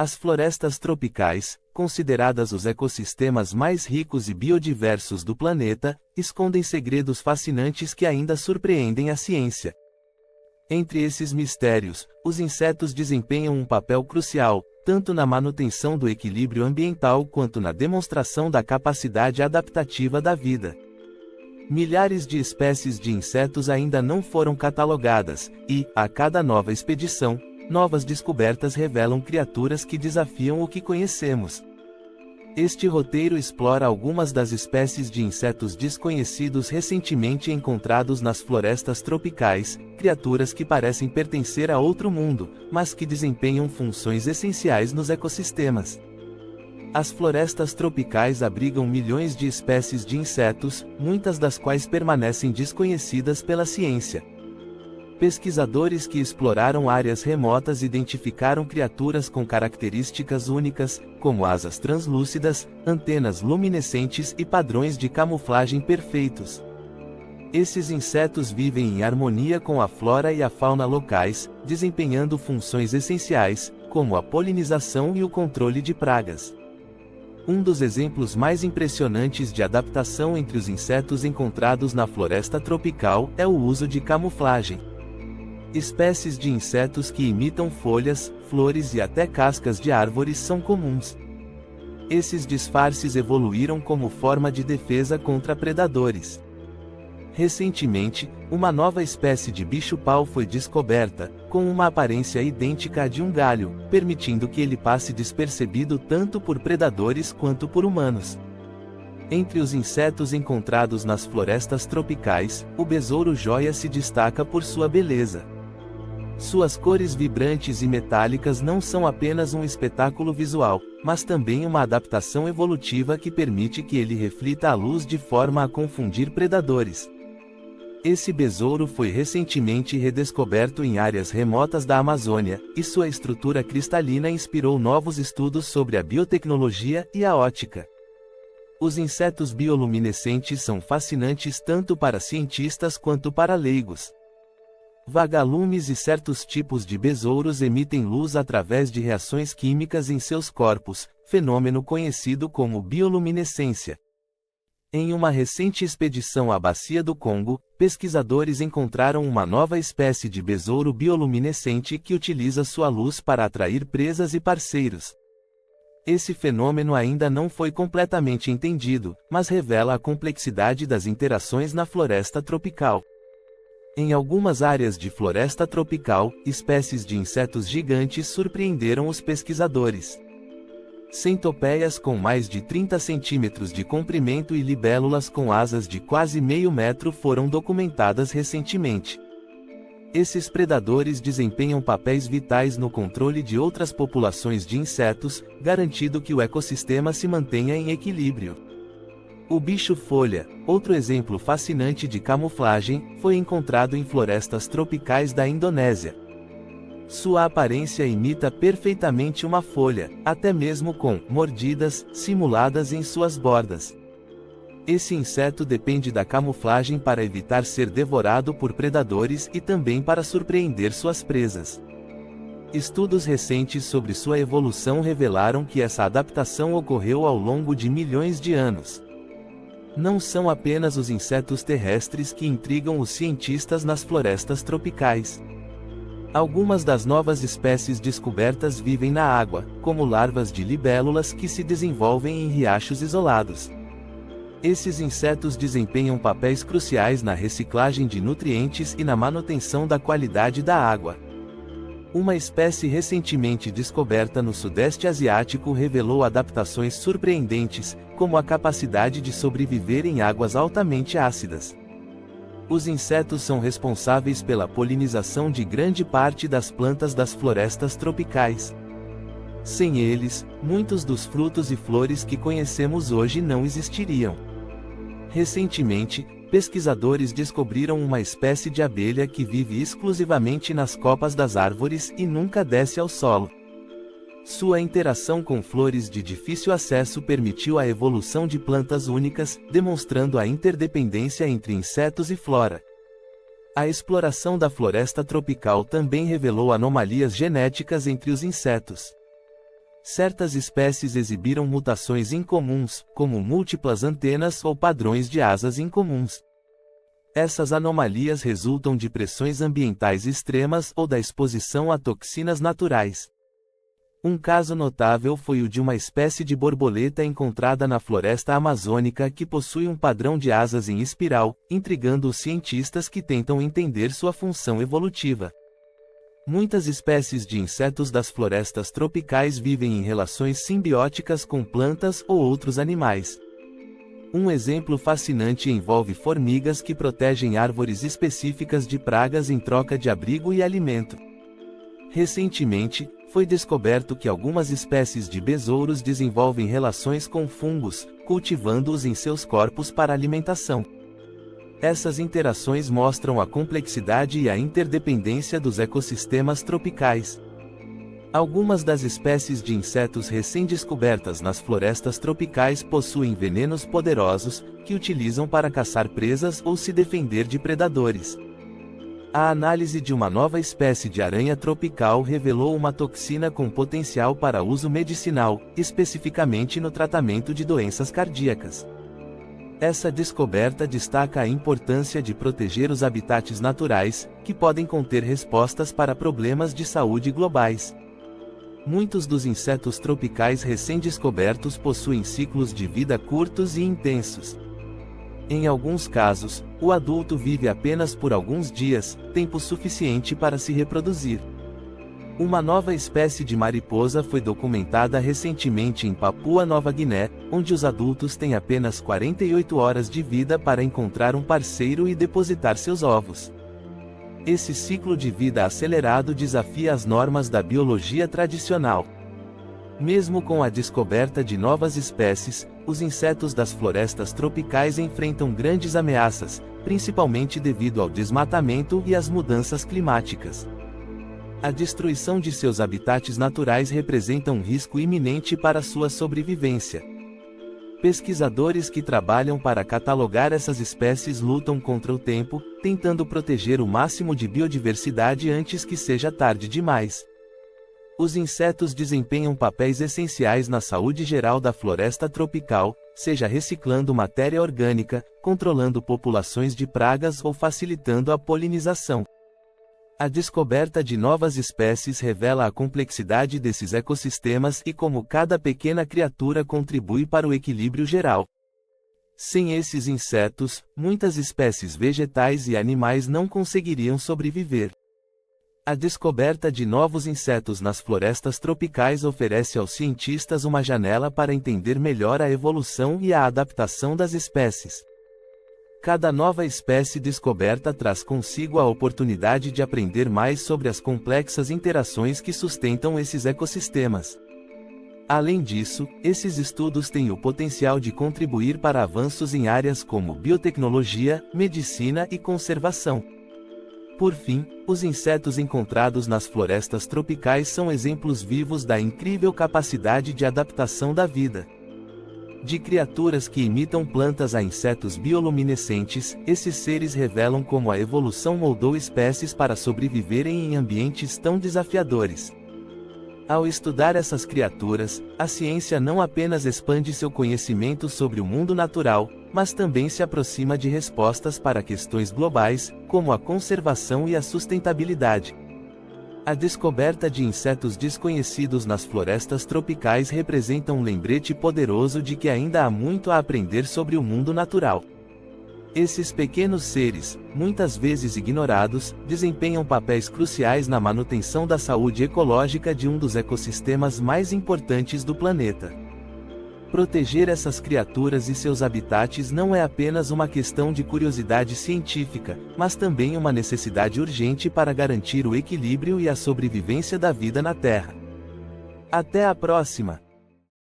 As florestas tropicais, consideradas os ecossistemas mais ricos e biodiversos do planeta, escondem segredos fascinantes que ainda surpreendem a ciência. Entre esses mistérios, os insetos desempenham um papel crucial, tanto na manutenção do equilíbrio ambiental quanto na demonstração da capacidade adaptativa da vida. Milhares de espécies de insetos ainda não foram catalogadas, e, a cada nova expedição, novas descobertas revelam criaturas que desafiam o que conhecemos. Este roteiro explora algumas das espécies de insetos desconhecidos recentemente encontrados nas florestas tropicais, criaturas que parecem pertencer a outro mundo, mas que desempenham funções essenciais nos ecossistemas. As florestas tropicais abrigam milhões de espécies de insetos, muitas das quais permanecem desconhecidas pela ciência. Pesquisadores que exploraram áreas remotas identificaram criaturas com características únicas, como asas translúcidas, antenas luminescentes e padrões de camuflagem perfeitos. Esses insetos vivem em harmonia com a flora e a fauna locais, desempenhando funções essenciais, como a polinização e o controle de pragas. Um dos exemplos mais impressionantes de adaptação entre os insetos encontrados na floresta tropical é o uso de camuflagem. Espécies de insetos que imitam folhas, flores e até cascas de árvores são comuns. Esses disfarces evoluíram como forma de defesa contra predadores. Recentemente, uma nova espécie de bicho-pau foi descoberta, com uma aparência idêntica à de um galho, permitindo que ele passe despercebido tanto por predadores quanto por humanos. Entre os insetos encontrados nas florestas tropicais, o besouro-joia se destaca por sua beleza. Suas cores vibrantes e metálicas não são apenas um espetáculo visual, mas também uma adaptação evolutiva que permite que ele reflita a luz de forma a confundir predadores. Esse besouro foi recentemente redescoberto em áreas remotas da Amazônia, e sua estrutura cristalina inspirou novos estudos sobre a biotecnologia e a ótica. Os insetos bioluminescentes são fascinantes tanto para cientistas quanto para leigos. Vagalumes e certos tipos de besouros emitem luz através de reações químicas em seus corpos, fenômeno conhecido como bioluminescência. Em uma recente expedição à Bacia do Congo, pesquisadores encontraram uma nova espécie de besouro bioluminescente que utiliza sua luz para atrair presas e parceiros. Esse fenômeno ainda não foi completamente entendido, mas revela a complexidade das interações na floresta tropical. Em algumas áreas de floresta tropical, espécies de insetos gigantes surpreenderam os pesquisadores. Centopeias com mais de 30 centímetros de comprimento e libélulas com asas de quase meio metro foram documentadas recentemente. Esses predadores desempenham papéis vitais no controle de outras populações de insetos, garantindo que o ecossistema se mantenha em equilíbrio. O bicho-folha, outro exemplo fascinante de camuflagem, foi encontrado em florestas tropicais da Indonésia. Sua aparência imita perfeitamente uma folha, até mesmo com mordidas simuladas em suas bordas. Esse inseto depende da camuflagem para evitar ser devorado por predadores e também para surpreender suas presas. Estudos recentes sobre sua evolução revelaram que essa adaptação ocorreu ao longo de milhões de anos. Não são apenas os insetos terrestres que intrigam os cientistas nas florestas tropicais. Algumas das novas espécies descobertas vivem na água, como larvas de libélulas que se desenvolvem em riachos isolados. Esses insetos desempenham papéis cruciais na reciclagem de nutrientes e na manutenção da qualidade da água. Uma espécie recentemente descoberta no Sudeste Asiático revelou adaptações surpreendentes, como a capacidade de sobreviver em águas altamente ácidas. Os insetos são responsáveis pela polinização de grande parte das plantas das florestas tropicais. Sem eles, muitos dos frutos e flores que conhecemos hoje não existiriam. Recentemente, pesquisadores descobriram uma espécie de abelha que vive exclusivamente nas copas das árvores e nunca desce ao solo. Sua interação com flores de difícil acesso permitiu a evolução de plantas únicas, demonstrando a interdependência entre insetos e flora. A exploração da floresta tropical também revelou anomalias genéticas entre os insetos. certas espécies exibiram mutações incomuns, como múltiplas antenas ou padrões de asas incomuns. Essas anomalias resultam de pressões ambientais extremas ou da exposição a toxinas naturais. Um caso notável foi o de uma espécie de borboleta encontrada na floresta amazônica que possui um padrão de asas em espiral, intrigando os cientistas que tentam entender sua função evolutiva. Muitas espécies de insetos das florestas tropicais vivem em relações simbióticas com plantas ou outros animais. Um exemplo fascinante envolve formigas que protegem árvores específicas de pragas em troca de abrigo e alimento. Recentemente, foi descoberto que algumas espécies de besouros desenvolvem relações com fungos, cultivando-os em seus corpos para alimentação. Essas interações mostram a complexidade e a interdependência dos ecossistemas tropicais. Algumas das espécies de insetos recém-descobertas nas florestas tropicais possuem venenos poderosos, que utilizam para caçar presas ou se defender de predadores. A análise de uma nova espécie de aranha tropical revelou uma toxina com potencial para uso medicinal, especificamente no tratamento de doenças cardíacas. Essa descoberta destaca a importância de proteger os habitats naturais, que podem conter respostas para problemas de saúde globais. Muitos dos insetos tropicais recém-descobertos possuem ciclos de vida curtos e intensos. Em alguns casos, o adulto vive apenas por alguns dias, tempo suficiente para se reproduzir. Uma nova espécie de mariposa foi documentada recentemente em Papua Nova Guiné, onde os adultos têm apenas 48 horas de vida para encontrar um parceiro e depositar seus ovos. Esse ciclo de vida acelerado desafia as normas da biologia tradicional. Mesmo com a descoberta de novas espécies, os insetos das florestas tropicais enfrentam grandes ameaças, principalmente devido ao desmatamento e às mudanças climáticas. A destruição de seus habitats naturais representa um risco iminente para sua sobrevivência. Pesquisadores que trabalham para catalogar essas espécies lutam contra o tempo, tentando proteger o máximo de biodiversidade antes que seja tarde demais. Os insetos desempenham papéis essenciais na saúde geral da floresta tropical, seja reciclando matéria orgânica, controlando populações de pragas ou facilitando a polinização. A descoberta de novas espécies revela a complexidade desses ecossistemas e como cada pequena criatura contribui para o equilíbrio geral. Sem esses insetos, muitas espécies vegetais e animais não conseguiriam sobreviver. A descoberta de novos insetos nas florestas tropicais oferece aos cientistas uma janela para entender melhor a evolução e a adaptação das espécies. Cada nova espécie descoberta traz consigo a oportunidade de aprender mais sobre as complexas interações que sustentam esses ecossistemas. Além disso, esses estudos têm o potencial de contribuir para avanços em áreas como biotecnologia, medicina e conservação. Por fim, os insetos encontrados nas florestas tropicais são exemplos vivos da incrível capacidade de adaptação da vida. De criaturas que imitam plantas a insetos bioluminescentes, esses seres revelam como a evolução moldou espécies para sobreviverem em ambientes tão desafiadores. Ao estudar essas criaturas, a ciência não apenas expande seu conhecimento sobre o mundo natural, mas também se aproxima de respostas para questões globais, como a conservação e a sustentabilidade. A descoberta de insetos desconhecidos nas florestas tropicais representa um lembrete poderoso de que ainda há muito a aprender sobre o mundo natural. Esses pequenos seres, muitas vezes ignorados, desempenham papéis cruciais na manutenção da saúde ecológica de um dos ecossistemas mais importantes do planeta. Proteger essas criaturas e seus habitats não é apenas uma questão de curiosidade científica, mas também uma necessidade urgente para garantir o equilíbrio e a sobrevivência da vida na Terra. Até a próxima!